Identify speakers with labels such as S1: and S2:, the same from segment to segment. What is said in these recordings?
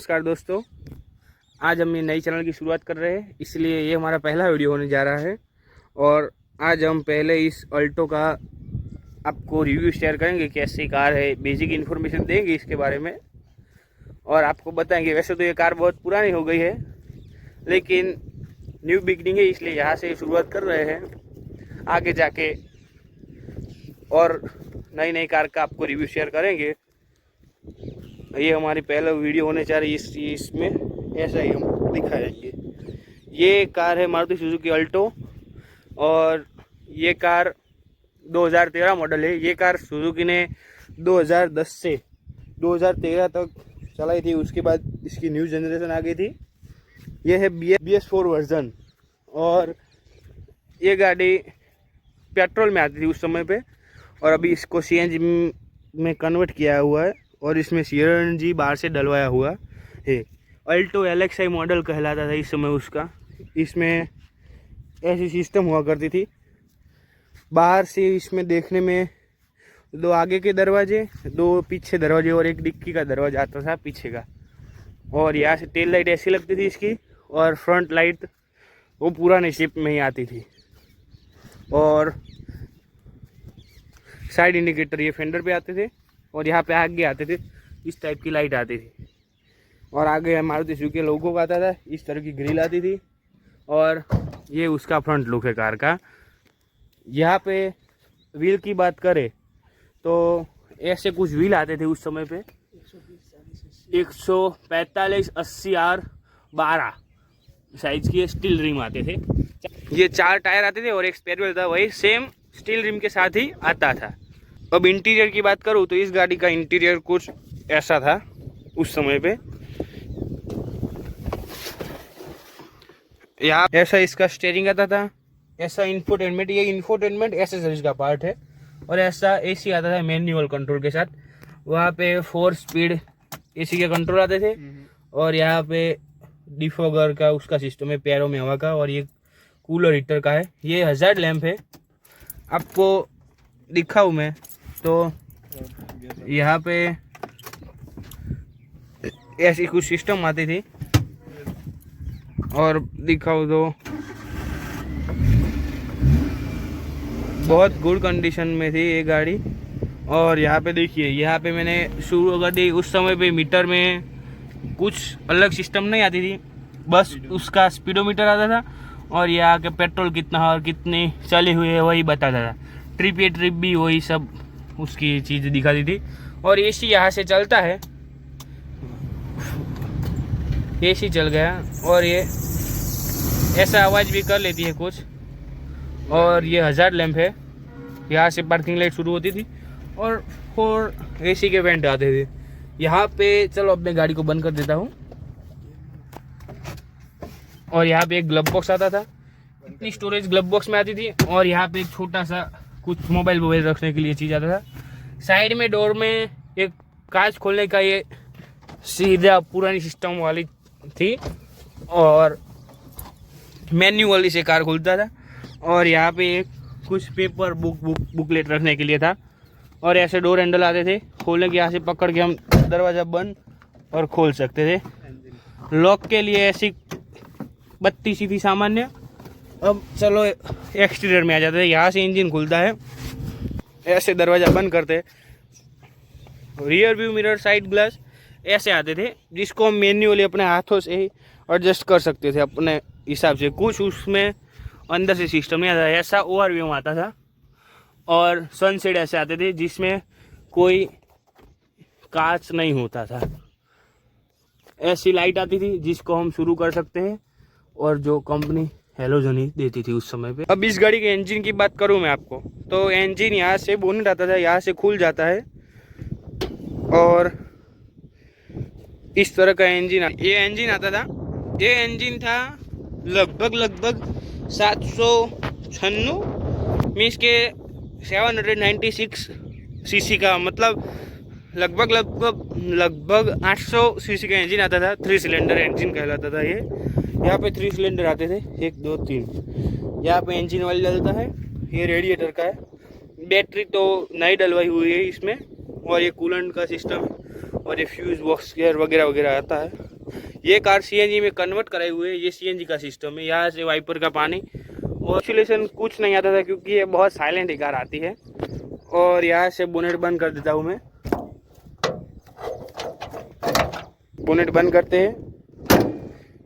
S1: नमस्कार दोस्तों, आज हम ये नई चैनल की शुरुआत कर रहे हैं, इसलिए ये हमारा पहला वीडियो होने जा रहा है। और आज हम पहले इस अल्टो का आपको रिव्यू शेयर करेंगे, कैसी कार है, बेसिक इन्फॉर्मेशन देंगे इसके बारे में और आपको बताएंगे। वैसे तो ये कार बहुत पुरानी हो गई है, लेकिन न्यू बिगनिंग है, इसलिए यहाँ से शुरुआत कर रहे हैं। आगे जाके और नई नई कार का आपको रिव्यू शेयर करेंगे। ये हमारी पहला वीडियो होने जा रही है, इसमें ऐसा ही हम दिखाएंगे। ये कार है मारुति सुजुकी अल्टो और ये कार 2013 मॉडल है। ये कार सुजुकी ने 2010 से 2013 तक चलाई थी, उसके बाद इसकी न्यू जनरेशन आ गई थी। ये है BS4 वर्जन और ये गाड़ी पेट्रोल में आती थी उस समय पे, और अभी इसको CNG में कन्वर्ट किया हुआ है और इसमें CNG बाहर से डलवाया हुआ है। अल्टो LXi मॉडल कहलाता था इस समय उसका। इसमें ऐसी सिस्टम हुआ करती थी, बाहर से इसमें देखने में 2 आगे के दरवाजे, 2 पीछे दरवाजे और एक डिक्की का दरवाजा आता था पीछे का। और यहाँ से टेल लाइट ऐसी लगती थी इसकी, और फ्रंट लाइट वो पुराने शेप में ही आती थी। और साइड इंडिकेटर ये फेंडर पे आते थे और यहाँ पे आगे आते थे, इस टाइप की लाइट आती थी। और आगे मारुति सुजुकी लोगो का आता था, इस तरह की ग्रिल आती थी। और ये उसका फ्रंट लुक है कार का। यहाँ पे व्हील की बात करें तो ऐसे कुछ व्हील आते थे उस समय पे, 145/80R 12 साइज की स्टील रिम आते थे। ये 4 टायर आते थे और एक स्पेयर व्हील था, वही सेम स्टील रिम के साथ ही आता था। अब इंटीरियर की बात करूँ तो इस गाड़ी का इंटीरियर कुछ ऐसा था उस समय पे। यहाँ ऐसा इसका स्टीयरिंग आता था, ऐसा इंफोटेनमेंट, ये इंफोटेनमेंट एसेसरीज का पार्ट है, और ऐसा AC आता था मैनुअल कंट्रोल के साथ। वहाँ पे 4 स्पीड AC के कंट्रोल आते थे और यहाँ पे डिफॉगर का उसका सिस्टम है, पैरों में हवा का, और ये कूलर हीटर का है। ये हजार्ड लैंप है, आपको दिखाऊँ मैं तो यहाँ पे ऐसी कुछ सिस्टम आती थी, और दिखाऊँ तो बहुत गुड कंडीशन में थी ये गाड़ी। और यहाँ पे देखिए, यहाँ पे मैंने शुरू कर दी। उस समय पे मीटर में कुछ अलग सिस्टम नहीं आती थी, बस उसका स्पीडोमीटर आता था और यहाँ के पेट्रोल कितना और कितनी चली हुई है वही बताता था। ट्रिप भी वही सब उसकी चीज़ दिखाती थी। और AC यहाँ से चलता है, AC चल गया और ये ऐसा आवाज़ भी कर लेती है कुछ। और ये हजार्ड लैंप है, यहाँ से पार्किंग लाइट शुरू होती थी और 4 AC के वेंट आते थे यहाँ पे। चलो अब मैं गाड़ी को बंद कर देता हूँ। और यहाँ पे एक ग्लव बॉक्स आता था, इतनी स्टोरेज ग्लव बॉक्स में आती थी। और यहाँ पे एक छोटा सा कुछ मोबाइल रखने के लिए चीज़ आता था। साइड में डोर में एक कांच खोलने का ये सीधा पुरानी सिस्टम वाली थी, और मैन्युअली से कार खुलता था। और यहाँ पे एक कुछ पेपर बुकलेट रखने के लिए था, और ऐसे डोर हैंडल आते थे, खोलने के यहाँ से पकड़ के हम दरवाज़ा बंद और खोल सकते थे। लॉक के लिए ऐसी बत्ती सी थी सामान्य। अब चलो एक्सटीरियर में आ जाते हैं। यहाँ से इंजन खुलता है, ऐसे दरवाज़ा बंद करते। Rear view mirror, side glass ऐसे आते थे, जिसको हम मैन्युअली अपने हाथों से ही एडजस्ट कर सकते थे अपने हिसाब से। कुछ उसमें अंदर से सिस्टम नहीं आता, ऐसा ओवरव्यू आता था। और सनसेट ऐसे आते थे जिसमें कोई कांच नहीं होता था। ऐसी लाइट आती थी जिसको हम शुरू कर सकते हैं, और जो कंपनी हेलोजन ही देती थी उस समय पे। अब इस गाड़ी के इंजन की बात करूं मैं आपको, तो इंजन यहाँ से बोनेट आता था, यहाँ से खुल जाता है और इस तरह का इंजन ये इंजन आता था। ये इंजन था लगभग 796 मीन्स के 796 सीसी का, मतलब लगभग 800 सीसी का इंजन आता था। 3 सिलेंडर इंजन कहलाता था ये। यहाँ पे 3 सिलेंडर आते थे, 1 2 3। यहाँ पे इंजन ऑयल डलता है, ये रेडिएटर का है। बैटरी तो नई डलवाई हुई है इसमें, और ये कूलेंट का सिस्टम, और ये फ्यूज बॉक्स गेयर वगैरह वगैरह आता है। ये कार सीएनजी में कन्वर्ट कराए हुए है। ये सीएनजी का सिस्टम है। यहाँ से वाइपर का पानी और ऑक्सीलेशन कुछ नहीं आता था क्योंकि ये बहुत साइलेंट कार आती है। और यहाँ से बोनेट बंद कर देता हूँ मैं। बोनेट बंद करते हैं।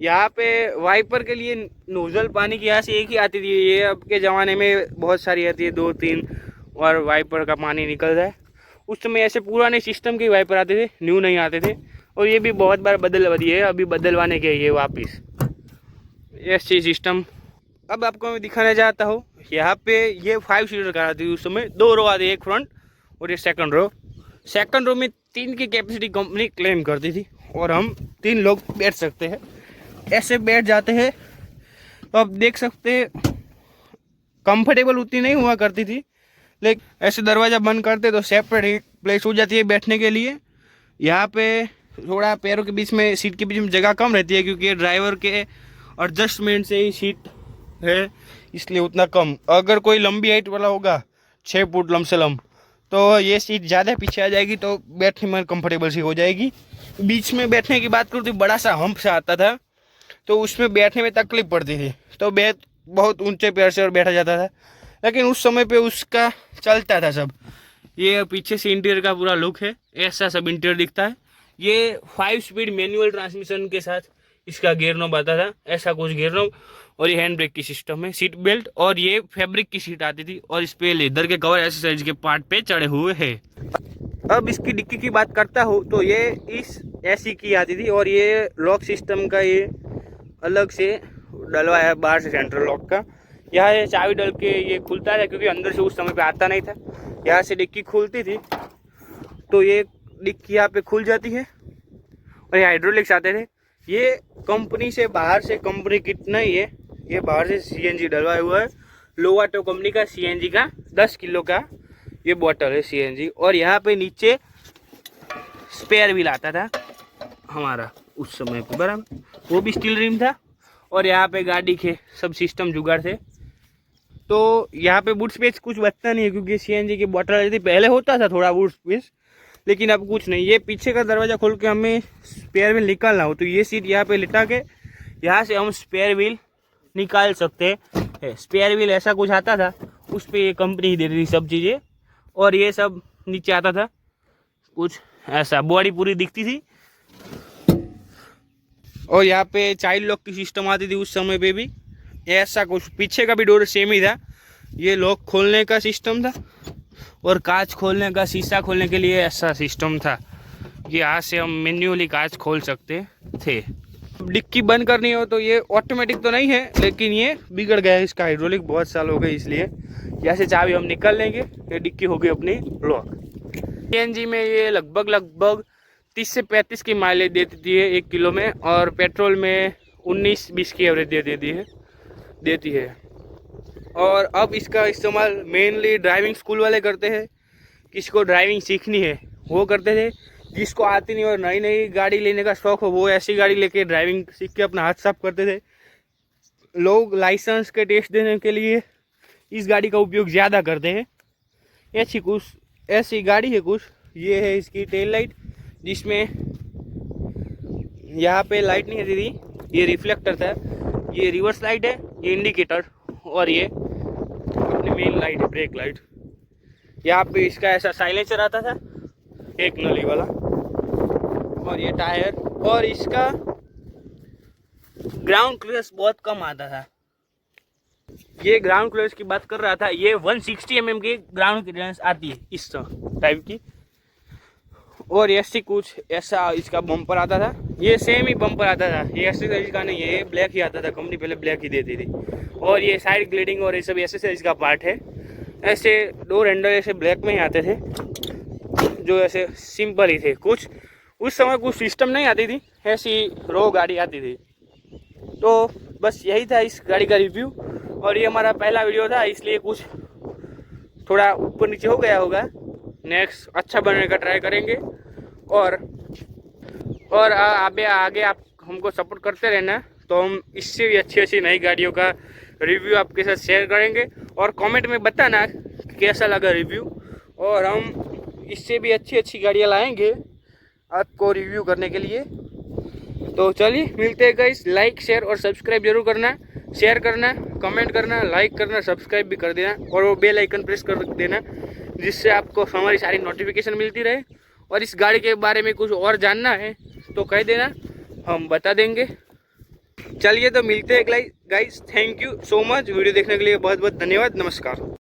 S1: यहाँ पे वाइपर के लिए नोजल पानी की यहाँ से एक ही आती थी। ये अब के ज़माने में बहुत सारी आती है, 2-3 और वाइपर का पानी निकल जाए। उस समय ऐसे पुराने सिस्टम के वाइपर आते थे, न्यू नहीं आते थे। और ये भी बहुत बार बदलवा दिए, अभी बदलवाने के ये वापस ऐसी सिस्टम। अब आपको मैं दिखाना चाहता हूँ, यहाँ पे ये 5 सीटर कार आती थी उस समय। 2 रो आती, एक फ्रंट और ये सेकंड रो। सेकंड रो में 3 की कैपेसिटी कंपनी क्लेम करती थी और हम 3 लोग बैठ सकते हैं। ऐसे बैठ जाते हैं तो आप देख सकते हैं कंफर्टेबल उतनी नहीं हुआ करती थी, लेकिन ऐसे दरवाज़ा बंद करते तो सेपरेट एक प्लेस हो जाती है बैठने के लिए। यहाँ पे थोड़ा पैरों के बीच में, सीट के बीच में जगह कम रहती है क्योंकि ड्राइवर के एडजस्टमेंट से ही सीट है, इसलिए उतना कम। अगर कोई लंबी हाइट वाला होगा 6 फुट लम से लम, तो ये सीट ज़्यादा पीछे आ जाएगी तो बैठने में कंफर्टेबल सी हो जाएगी। बीच में बैठने की बात करूँ तो बड़ा सा हम्प सा आता था, तो उसमें बैठने में तकलीफ पड़ती थी, तो बहुत ऊंचे पैर से और बैठा जाता था। लेकिन उस समय पे उसका चलता था सब। ये पीछे से इंटीरियर का पूरा लुक है, ऐसा सब इंटीरियर दिखता है। ये 5 स्पीड मैनुअल ट्रांसमिशन के साथ इसका गियर नॉब आता था, ऐसा कुछ गियर नॉब। और ये हैंड ब्रेक की सिस्टम है, सीट बेल्ट। और ये फैब्रिक की सीट आती थी और इस पे लेदर के कवर ऐसे साइज के पार्ट पे चढ़े हुए हैं। अब इसकी डिक्की की बात करता हूँ तो ये इस ऐसी की आती थी और ये लॉक सिस्टम का ये अलग से डलवाया है बाहर से, सेंट्रल लॉक का। यहाँ ये चाबी डल के ये खुलता है क्योंकि अंदर से उस समय पे आता नहीं था। यहाँ से डिक्की खुलती थी तो ये डिक्की यहाँ पे खुल जाती है और ये हाइड्रोलिक्स आते थे। ये कंपनी से बाहर से, कंपनी कितना ही है, ये बाहर से सीएनजी डलवाया हुआ है। लोवाटो कंपनी का सीएनजी का 10 किलो का ये बॉटल है सीएनजी। और यहाँ पे नीचे स्पेयर व्हील आता था हमारा उस समय पे, बराबर, वो भी स्टील रिम था। और यहाँ पे गाड़ी के सब सिस्टम जुगाड़ थे। तो यहाँ पे बूट स्पेस कुछ बचता नहीं है क्योंकि सीएनजी की बॉटल रहती, पहले होता था थोड़ा बूट स्पेस, लेकिन अब कुछ नहीं। ये पीछे का दरवाज़ा खोल के हमें स्पेयर व्हील निकालना हो तो ये सीट यहाँ पे लिटा के यहाँ से हम स्पेयर व्हील निकाल सकते हैं। स्पेयर व्हील ऐसा कुछ आता था, उस पर ये कंपनी ही देती थी सब चीज़ें। और ये सब नीचे आता था कुछ ऐसा, बॉडी पूरी दिखती थी। और यहाँ पे चाइल्ड लॉक की सिस्टम आती थी उस समय पे भी, ऐसा कुछ। पीछे का भी डोर सेम ही था। ये लॉक खोलने का सिस्टम था और कांच खोलने का, शीशा खोलने के लिए ऐसा सिस्टम था। ये यहाँ से हम मैन्युअली कांच खोल सकते थे। डिक्की बंद करनी हो तो ये ऑटोमेटिक तो नहीं है, लेकिन ये बिगड़ गया है, इसका हाइड्रोलिक बहुत साल हो गए, इसलिए यहाँ से चाबी हम निकाल लेंगे। ये डिक्की होगी अपनी लॉक। सीएनजी में ये लगभग 30 से 35 की माइलेज देती है 1 किलो में, और पेट्रोल में 19-20 की एवरेज देती है। और अब इसका इस्तेमाल मेनली ड्राइविंग स्कूल वाले करते हैं। किसको ड्राइविंग सीखनी है वो करते थे, जिसको आती नहीं और नई गाड़ी लेने का शौक़ हो वो ऐसी गाड़ी लेके ड्राइविंग सीख के अपना हाथ साफ करते थे। लोग लाइसेंस के टेस्ट देने के लिए इस गाड़ी का उपयोग ज़्यादा करते हैं। ऐसी गाड़ी है कुछ। ये है इसकी टेल लाइट, जिसमें यहाँ पे लाइट नहीं आती थी, ये रिफ्लेक्टर था। ये रिवर्स लाइट है, ये इंडिकेटर, और ये अपनी मेन लाइट है, ब्रेक लाइट। यहाँ पे इसका ऐसा साइलेंसर आता था, एक नली वाला। और ये टायर, और इसका ग्राउंड क्लियरेंस बहुत कम आता था। ये ग्राउंड क्लियरेंस की बात कर रहा था, ये 160 mm की ग्राउंड क्लियरेंस आती है इस टाइप की। और ऐसी कुछ ऐसा इसका बम्पर आता था, ये सेम ही बम्पर आता था। ये एसेसरीज का नहीं है, ये ब्लैक ही आता था, कंपनी पहले ब्लैक ही देती थी। और ये साइड ग्लेडिंग और ये सब एसेसरीज का पार्ट है। ऐसे डोर हैंडल ऐसे ब्लैक में ही आते थे, जो ऐसे सिंपल ही थे। कुछ उस समय कुछ सिस्टम नहीं आती थी, ऐसी रो गाड़ी आती थी। तो बस यही था इस गाड़ी का रिव्यू, और ये हमारा पहला वीडियो था, इसलिए कुछ थोड़ा ऊपर नीचे हो गया होगा। नेक्स्ट अच्छा बनने का ट्राई करेंगे, और आगे आप हमको सपोर्ट करते रहना, तो हम इससे भी अच्छी नई गाड़ियों का रिव्यू आपके साथ शेयर करेंगे। और कमेंट में बताना कैसा लगा रिव्यू, और हम इससे भी अच्छी गाड़ियाँ लाएंगे आपको रिव्यू करने के लिए। तो चलिए मिलते हैं गाइस। लाइक शेयर और सब्सक्राइब जरूर करना, शेयर करना, कमेंट करना, लाइक करना, सब्सक्राइब भी कर देना और वो बेल आइकन प्रेस कर देना, जिससे आपको हमारी सारी नोटिफिकेशन मिलती रहे। और इस गाड़ी के बारे में कुछ और जानना है तो कह देना, हम बता देंगे। चलिए तो मिलते हैं guys. Thank you so much, video देखने के लिए बहुत बहुत धन्यवाद। नमस्कार।